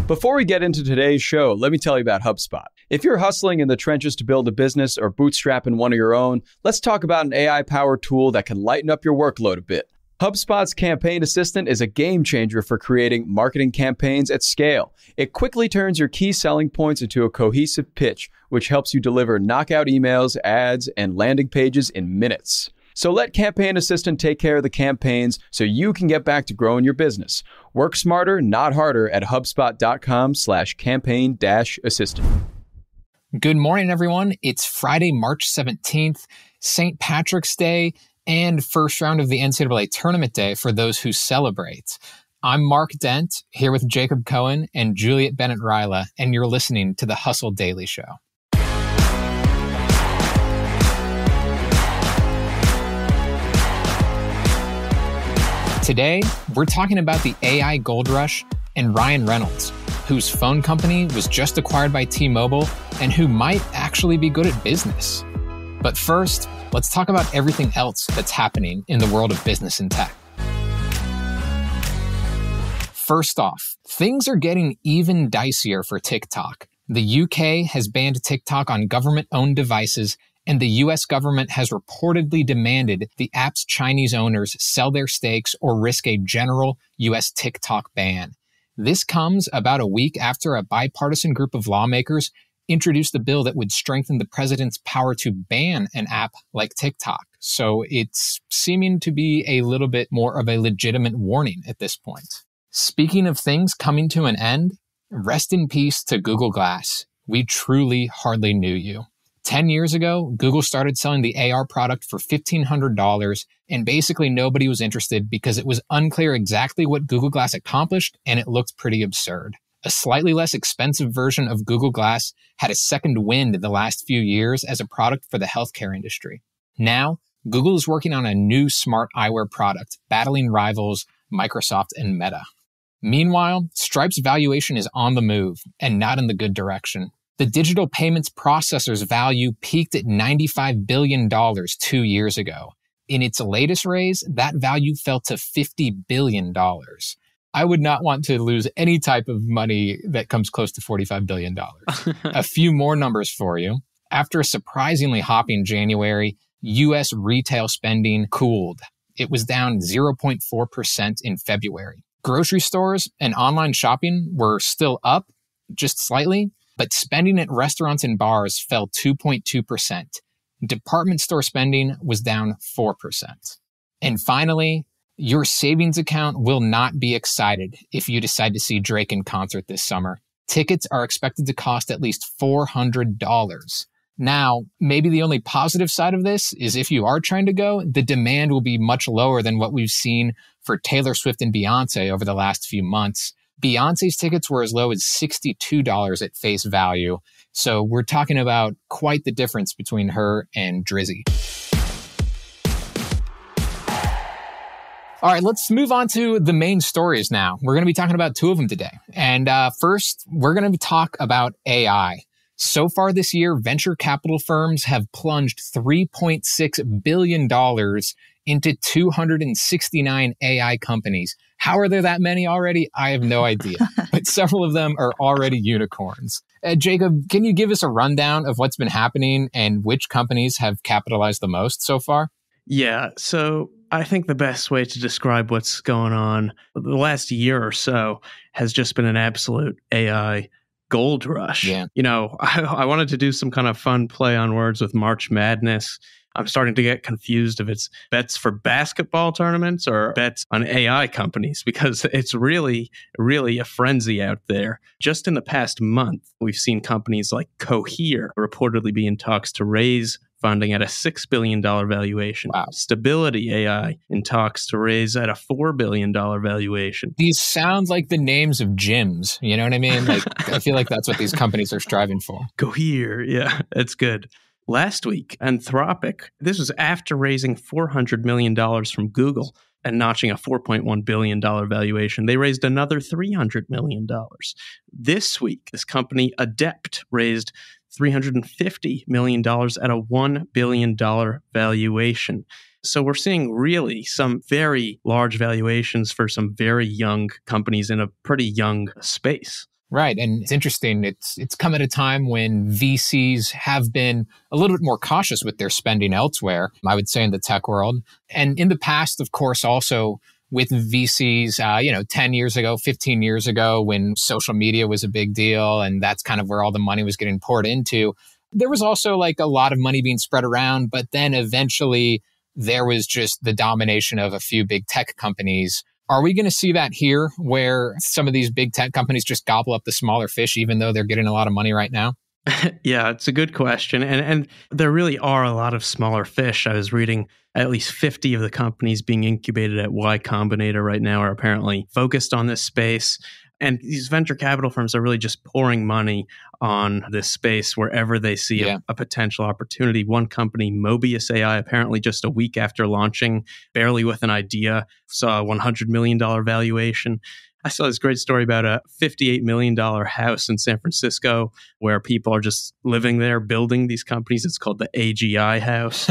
Before we get into today's show, let me tell you about HubSpot. If you're hustling in the trenches to build a business or bootstrapping one of your own, let's talk about an AI-powered tool that can lighten up your workload a bit. HubSpot's Campaign Assistant is a game changer for creating marketing campaigns at scale. It quickly turns your key selling points into a cohesive pitch, which helps you deliver knockout emails, ads, and landing pages in minutes. So let Campaign Assistant take care of the campaigns so you can get back to growing your business. Work smarter, not harder at HubSpot.com/campaign-assistant. Good morning, everyone. It's Friday, March 17th, St. Patrick's Day, and first round of the NCAA Tournament Day for those who celebrate. I'm Mark Dent, here with Jacob Cohen and Juliet Bennett Rylah, and you're listening to the Hustle Daily Show. Today, we're talking about the AI gold rush and Ryan Reynolds, whose phone company was just acquired by T-Mobile and who might actually be good at business. But first, let's talk about everything else that's happening in the world of business and tech. First off, things are getting even dicier for TikTok. The UK has banned TikTok on government-owned devices, and the US government has reportedly demanded the app's Chinese owners sell their stakes or risk a general US TikTok ban. This comes about a week after a bipartisan group of lawmakers introduced a bill that would strengthen the president's power to ban an app like TikTok. So it's seeming to be a little bit more of a legitimate warning at this point. Speaking of things coming to an end, rest in peace to Google Glass. We truly hardly knew you. 10 years ago, Google started selling the AR product for $1,500, and basically nobody was interested because it was unclear exactly what Google Glass accomplished, and it looked pretty absurd. A slightly less expensive version of Google Glass had a second wind in the last few years as a product for the healthcare industry. Now, Google is working on a new smart eyewear product, battling rivals Microsoft and Meta. Meanwhile, Stripe's valuation is on the move, and not in the good direction. The digital payments processor's value peaked at $95 billion 2 years ago. In its latest raise, that value fell to $50 billion. I would not want to lose any type of money that comes close to $45 billion. A few more numbers for you. After a surprisingly hopping January, U.S. retail spending cooled. It was down 0.4% in February. Grocery stores and online shopping were still up, just slightly, but spending at restaurants and bars fell 2.2%. Department store spending was down 4%. And finally, your savings account will not be excited if you decide to see Drake in concert this summer. Tickets are expected to cost at least $400. Now, maybe the only positive side of this is if you are trying to go, the demand will be much lower than what we've seen for Taylor Swift and Beyonce over the last few months. Beyonce's tickets were as low as $62 at face value. So we're talking about quite the difference between her and Drizzy. All right, let's move on to the main stories now. We're going to be talking about two of them today. And first, we're going to talk about AI. So far this year, venture capital firms have plunged $3.6 billion into 269 AI companies. How are there that many already? I have no idea. But several of them are already unicorns. Jacob, can you give us a rundown of what's been happening and which companies have capitalized the most so far? Yeah, so I think the best way to describe what's going on the last year or so has just been an absolute AI gold rush. Yeah. You know, I wanted to do some kind of fun play on words with March Madness. I'm starting to get confused if it's bets for basketball tournaments or bets on AI companies, because it's really, really a frenzy out there. Just in the past month, we've seen companies like Cohere reportedly be in talks to raise funding at a $6 billion valuation. Wow. Stability AI in talks to raise at a $4 billion valuation. These sound like the names of gyms. You know what I mean? Like, I feel like that's what these companies are striving for. Cohere, yeah, that's good. Last week, Anthropic, this was after raising $400 million from Google and notching a $4.1 billion valuation. They raised another $300 million. This week, this company, Adept, raised $350 million at a $1 billion valuation. So we're seeing really some very large valuations for some very young companies in a pretty young space. Right. And it's interesting. It's come at a time when VCs have been a little bit more cautious with their spending elsewhere, I would say, in the tech world. And in the past, of course, also with VCs, 10 years ago, 15 years ago, when social media was a big deal, and that's kind of where all the money was getting poured into, there was also like a lot of money being spread around. But then eventually there was just the domination of a few big tech companies. Are we going to see that here where some of these big tech companies just gobble up the smaller fish, even though they're getting a lot of money right now? Yeah, it's a good question. And there really are a lot of smaller fish. I was reading at least 50 of the companies being incubated at Y Combinator right now are apparently focused on this space. And these venture capital firms are really just pouring money on this space wherever they see a potential opportunity. One company, Mobius AI, apparently just a week after launching, barely with an idea, saw a $100 million valuation. I saw this great story about a $58 million house in San Francisco where people are just living there, building these companies. It's called the AGI house.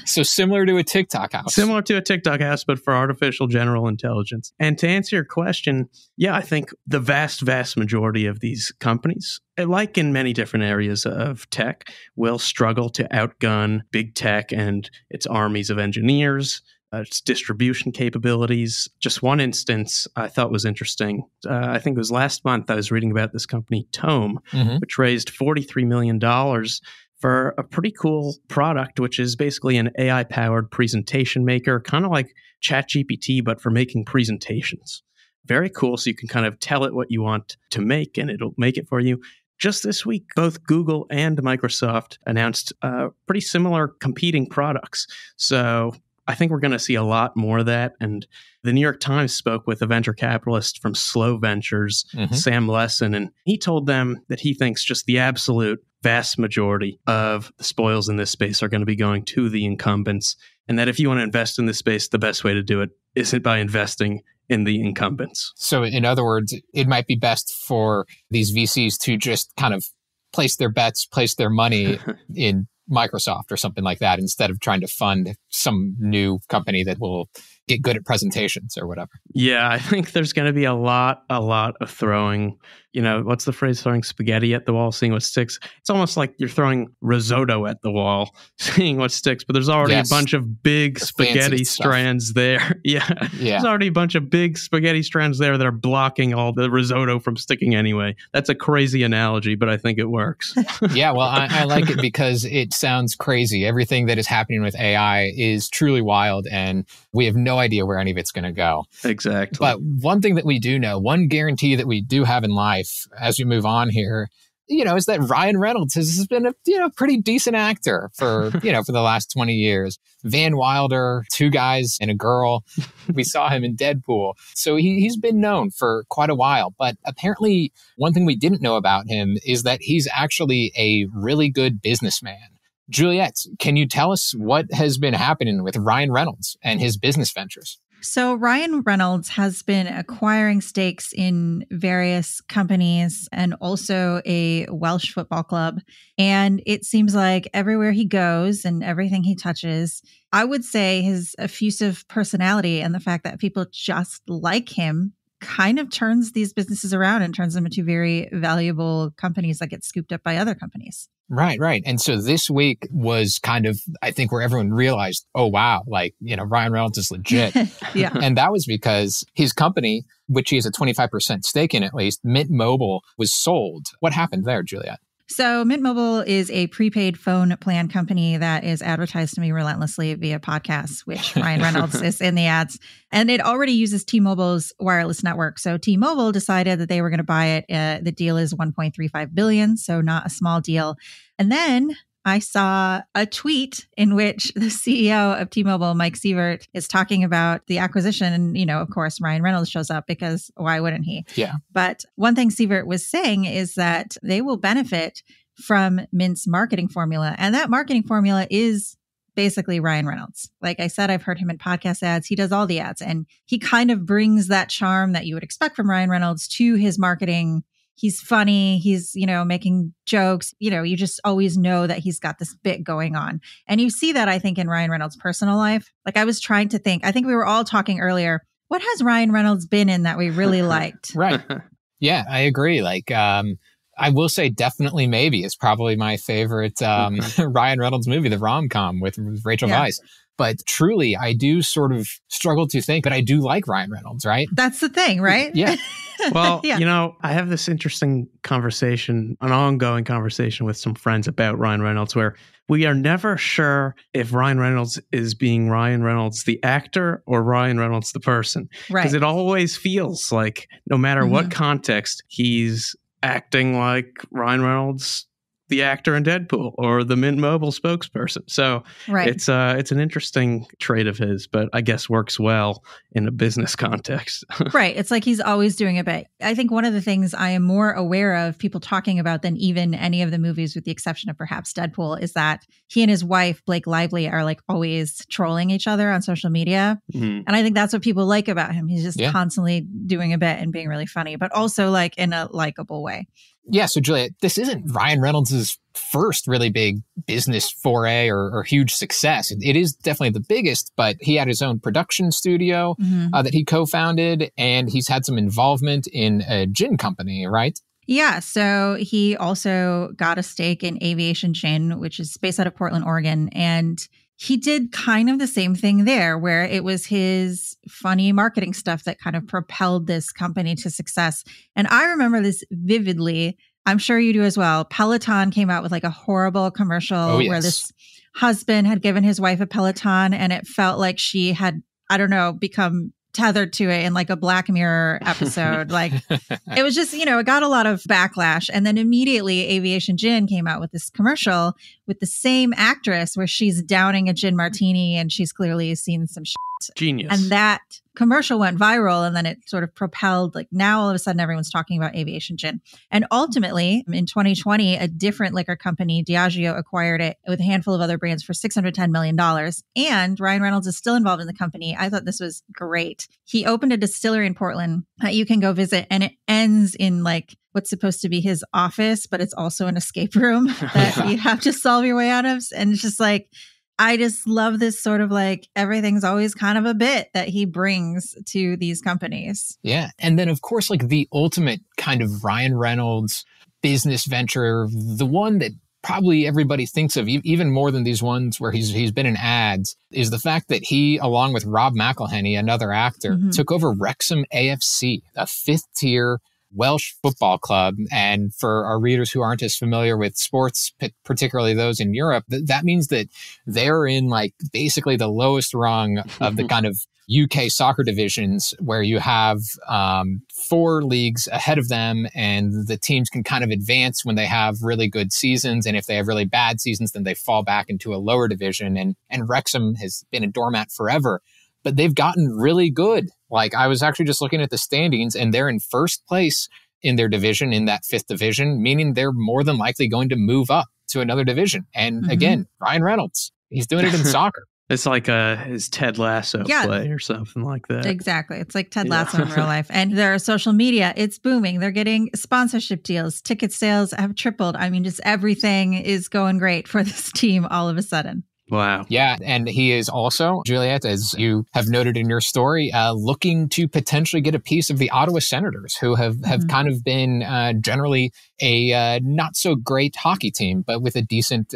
So similar to a TikTok house. Similar to a TikTok house, but for artificial general intelligence. And to answer your question, yeah, I think the vast majority of these companies, like in many different areas of tech, will struggle to outgun big tech and its armies of engineers, its distribution capabilities. Just one instance I thought was interesting. I think it was last month I was reading about this company, Tome, which raised $43 million for a pretty cool product, which is basically an AI-powered presentation maker, kind of like ChatGPT, but for making presentations. Very cool. So you can kind of tell it what you want to make, and it'll make it for you. Just this week, both Google and Microsoft announced pretty similar competing products. So I think we're going to see a lot more of that. And the New York Times spoke with a venture capitalist from Slow Ventures, Sam Lesson, and he told them that he thinks just the absolute vast majority of the spoils in this space are going to be going to the incumbents. And that if you want to invest in this space, the best way to do it isn't by investing in the incumbents. So in other words, it might be best for these VCs to just kind of place their bets, place their money in Microsoft or something like that, instead of trying to fund some new company that will get good at presentations or whatever. Yeah, I think there's going to be a lot of throwing, what's the phrase, throwing spaghetti at the wall, seeing what sticks. It's almost like you're throwing risotto at the wall, seeing what sticks, but there's already a bunch of big spaghetti strands there. Yeah. There's already a bunch of big spaghetti strands there that are blocking all the risotto from sticking anyway. That's a crazy analogy, but I think it works. Yeah, well, I like it because it sounds crazy. Everything that is happening with AI is truly wild, and we have no idea where any of it's going to go. Exactly. But one thing that we do know, one guarantee that we do have in life as we move on here, is that Ryan Reynolds has been a pretty decent actor for for the last 20 years. Van Wilder, Two Guys and a Girl. We saw him in Deadpool. So he's been known for quite a while. But apparently one thing we didn't know about him is that he's actually a really good businessman. Juliet, can you tell us what has been happening with Ryan Reynolds and his business ventures? So Ryan Reynolds has been acquiring stakes in various companies and also a Welsh football club. And it seems like everywhere he goes and everything he touches, I would say his effusive personality and the fact that people just like him kind of turns these businesses around and turns them into very valuable companies that get scooped up by other companies. Right. And so this week was kind of, I think, where everyone realized, oh, wow, Ryan Reynolds is legit. Yeah. And that was because his company, which he has a 25% stake in at least, Mint Mobile, was sold. What happened there, Juliet? So Mint Mobile is a prepaid phone plan company that is advertised to me relentlessly via podcasts, which Ryan Reynolds is in the ads. And it already uses T-Mobile's wireless network. So T-Mobile decided that they were going to buy it. The deal is $1.35 billion, so not a small deal. And then I saw a tweet in which the CEO of T-Mobile, Mike Sievert, is talking about the acquisition. And, of course, Ryan Reynolds shows up because why wouldn't he? Yeah. But one thing Sievert was saying is that they will benefit from Mint's marketing formula. And that marketing formula is basically Ryan Reynolds. Like I said, I've heard him in podcast ads. He does all the ads. And he kind of brings that charm that you would expect from Ryan Reynolds to his marketing. He's funny. He's, making jokes. You just always know that he's got this bit going on. And you see that, I think, in Ryan Reynolds' personal life. Like I was trying to think, I think we were all talking earlier, what has Ryan Reynolds been in that we really liked? Right. Yeah, I agree. Like, I will say definitely maybe is probably my favorite Ryan Reynolds movie, the rom-com with Rachel Weisz. But truly, I do sort of struggle to think, but I do like Ryan Reynolds, right? That's the thing, right? Yeah. Well, I have this interesting conversation, an ongoing conversation with some friends about Ryan Reynolds, where we are never sure if Ryan Reynolds is being Ryan Reynolds, the actor, or Ryan Reynolds, the person. Right. Because it always feels like no matter what context, he's acting like Ryan Reynolds, the actor in Deadpool, or the Mint Mobile spokesperson. So it's an interesting trait of his, but I guess works well in a business context. Right. It's like he's always doing a bit. I think one of the things I am more aware of people talking about than even any of the movies, with the exception of perhaps Deadpool, is that he and his wife, Blake Lively, are like always trolling each other on social media. And I think that's what people like about him. He's just constantly doing a bit and being really funny, but also like in a likable way. Yeah, so Juliet, this isn't Ryan Reynolds' first really big business foray or huge success. It is definitely the biggest, but he had his own production studio that he co-founded, and he's had some involvement in a gin company, right? Yeah, so he also got a stake in Aviation Gin, which is based out of Portland, Oregon, and he did kind of the same thing there, where it was his funny marketing stuff that kind of propelled this company to success. And I remember this vividly. I'm sure you do as well. Peloton came out with like a horrible commercial where this husband had given his wife a Peloton, and it felt like she had, I don't know, become tethered to it in like a Black Mirror episode. Like it was just, it got a lot of backlash. And then immediately Aviation Gin came out with this commercial with the same actress where she's downing a gin martini and she's clearly seen some shit. Genius. And that commercial went viral, and then it sort of propelled, like now all of a sudden everyone's talking about Aviation Gin. And ultimately in 2020, a different liquor company, Diageo, acquired it with a handful of other brands for $610 million. And Ryan Reynolds is still involved in the company. I thought this was great. He opened a distillery in Portland that you can go visit, and it ends in like what's supposed to be his office, but it's also an escape room that you have to solve your way out of. And it's just like, I just love this sort of like everything's always kind of a bit that he brings to these companies. Yeah. And then, of course, like the ultimate kind of Ryan Reynolds business venture, the one that probably everybody thinks of even more than these ones where he's been in ads, is the fact that he, along with Rob McElhenney, another actor, took over Wrexham AFC, a fifth-tier Welsh football club. And for our readers who aren't as familiar with sports, particularly those in Europe, that means that they're in like basically the lowest rung of the kind of UK soccer divisions, where you have 4 leagues ahead of them, and the teams can kind of advance when they have really good seasons. And if they have really bad seasons, then they fall back into a lower division. And Wrexham has been a doormat forever, but they've gotten really good. Like I was actually just looking at the standings, and they're in first place in their division, in that 5th division, meaning they're more than likely going to move up to another division. And again, Ryan Reynolds, he's doing it in soccer. It's like his Ted Lasso play or something like that. Exactly. It's like Ted Lasso in real life. And their social media, it's booming. They're getting sponsorship deals. Ticket sales have tripled. I mean, just everything is going great for this team all of a sudden. Wow. Yeah. And he is also, Juliet, as you have noted in your story, looking to potentially get a piece of the Ottawa Senators, who have kind of been generally a not so great hockey team, but with a decent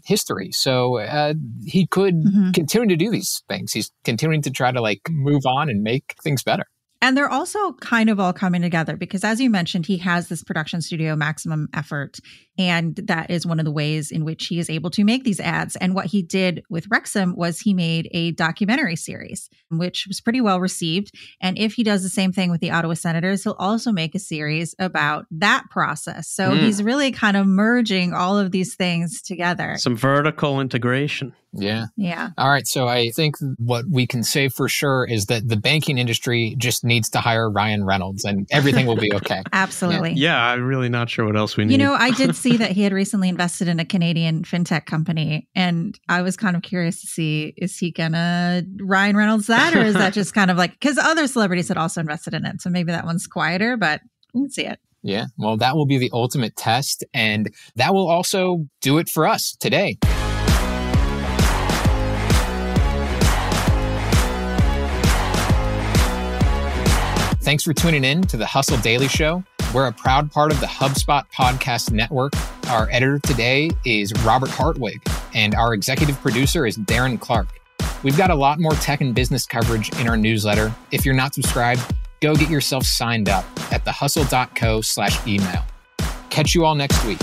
history. So he could continue to do these things. He's continuing to try to like move on and make things better. And they're also kind of all coming together because, as you mentioned, he has this production studio, Maximum Effort. And that is one of the ways in which he is able to make these ads. And what he did with Wrexham was he made a documentary series, which was pretty well received. And if he does the same thing with the Ottawa Senators, he'll also make a series about that process. So he's really kind of merging all of these things together. Some vertical integration. Yeah. Yeah. All right. So I think what we can say for sure is that the banking industry just needs to hire Ryan Reynolds and everything will be okay. Absolutely. Yeah. I'm really not sure what else we need. You know, I did see that he had recently invested in a Canadian fintech company. And I was kind of curious to see, is he gonna Ryan Reynolds that? Or is that just kind of like, because other celebrities had also invested in it. So maybe that one's quieter, but we can see it. Yeah. Well, that will be the ultimate test. And that will also do it for us today. Thanks for tuning in to the Hustle Daily Show. We're a proud part of the HubSpot podcast network. Our editor today is Robert Hartwig, and our executive producer is Darren Clarke. We've got a lot more tech and business coverage in our newsletter. If you're not subscribed, go get yourself signed up at thehustle.co/email. Catch you all next week.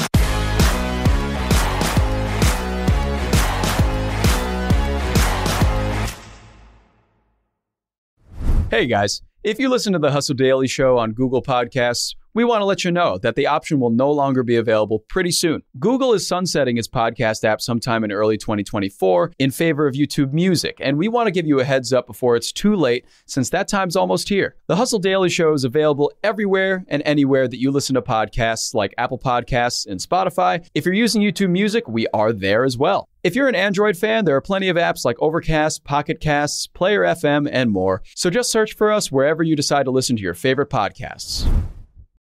Hey guys, if you listen to the Hustle Daily Show on Google Podcasts, we want to let you know that the option will no longer be available pretty soon. Google is sunsetting its podcast app sometime in early 2024 in favor of YouTube Music, and we want to give you a heads up before it's too late, since that time's almost here. The Hustle Daily Show is available everywhere and anywhere that you listen to podcasts, like Apple Podcasts and Spotify. If you're using YouTube Music, we are there as well. If you're an Android fan, there are plenty of apps like Overcast, Pocket Casts, Player FM, and more. So just search for us wherever you decide to listen to your favorite podcasts.